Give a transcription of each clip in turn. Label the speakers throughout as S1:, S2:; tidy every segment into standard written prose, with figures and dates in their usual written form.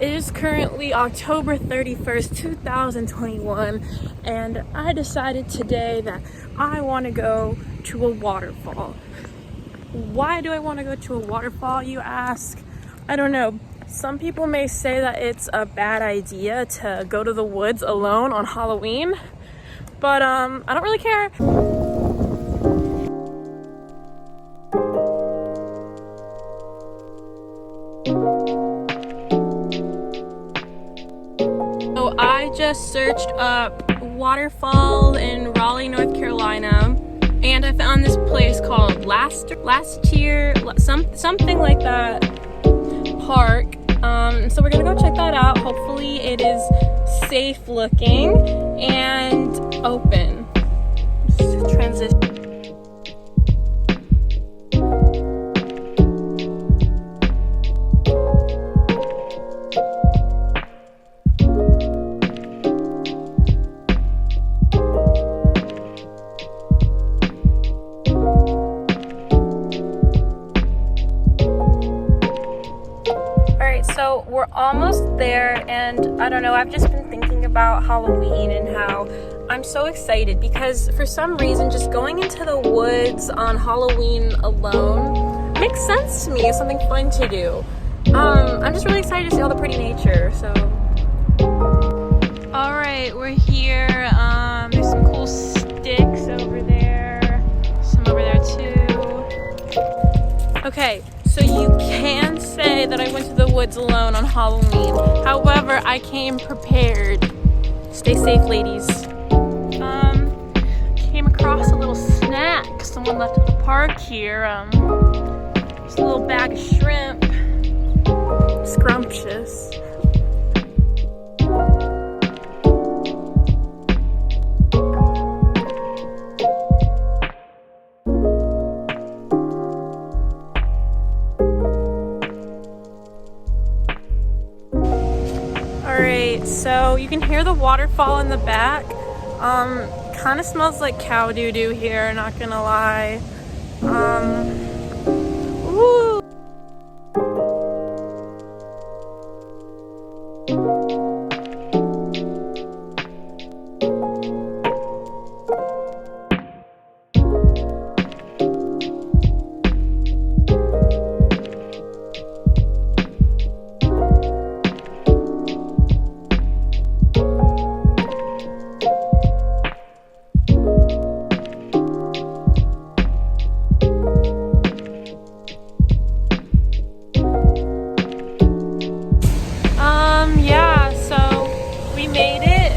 S1: It is currently October 31st, 2021, and I decided today that I want to go to a waterfall. Why do I want to go to a waterfall, you ask? I don't know. Some people may say that it's a bad idea to go to the woods alone on Halloween, but I don't really care. So I just searched up waterfall in Raleigh, North Carolina, and I found this place called last year, something like that, park. So we're gonna go check that out. Hopefully it is safe looking and open. Just transition. So we're almost there, and I don't know, I've just been thinking about Halloween and how I'm so excited because for some reason just going into the woods on Halloween alone makes sense to me. It's something fun to do. I'm just really excited to see all the pretty nature. So all right, we're here. There's some cool sticks over there, some over there too. Okay, so you can say that I went to the woods alone on Halloween. However, I came prepared. Stay safe, ladies. Came across a little snack someone left at the park here. Just a little bag of shrimp. Scrumptious. Alright, so you can hear the waterfall in the back. Kind of smells like cow doo-doo here, not gonna lie. Woo! Made it.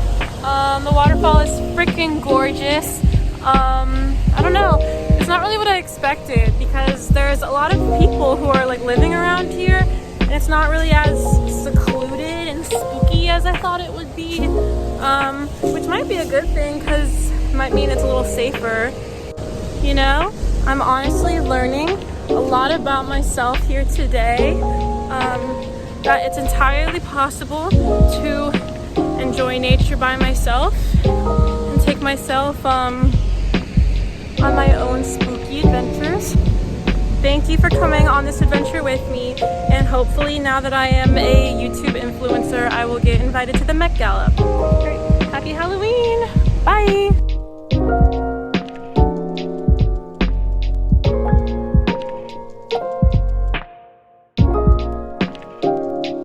S1: The waterfall is freaking gorgeous. I don't know, it's not really what I expected because there's a lot of people who are like living around here and it's not really as secluded and spooky as I thought it would be, which might be a good thing because it might mean it's a little safer. You know, I'm honestly learning a lot about myself here today, that it's entirely possible to enjoy nature by myself and take myself on my own spooky adventures. Thank you for coming on this adventure with me, and hopefully now that I am a YouTube influencer, I will get invited to the Met Gala. All right, happy Halloween! Bye!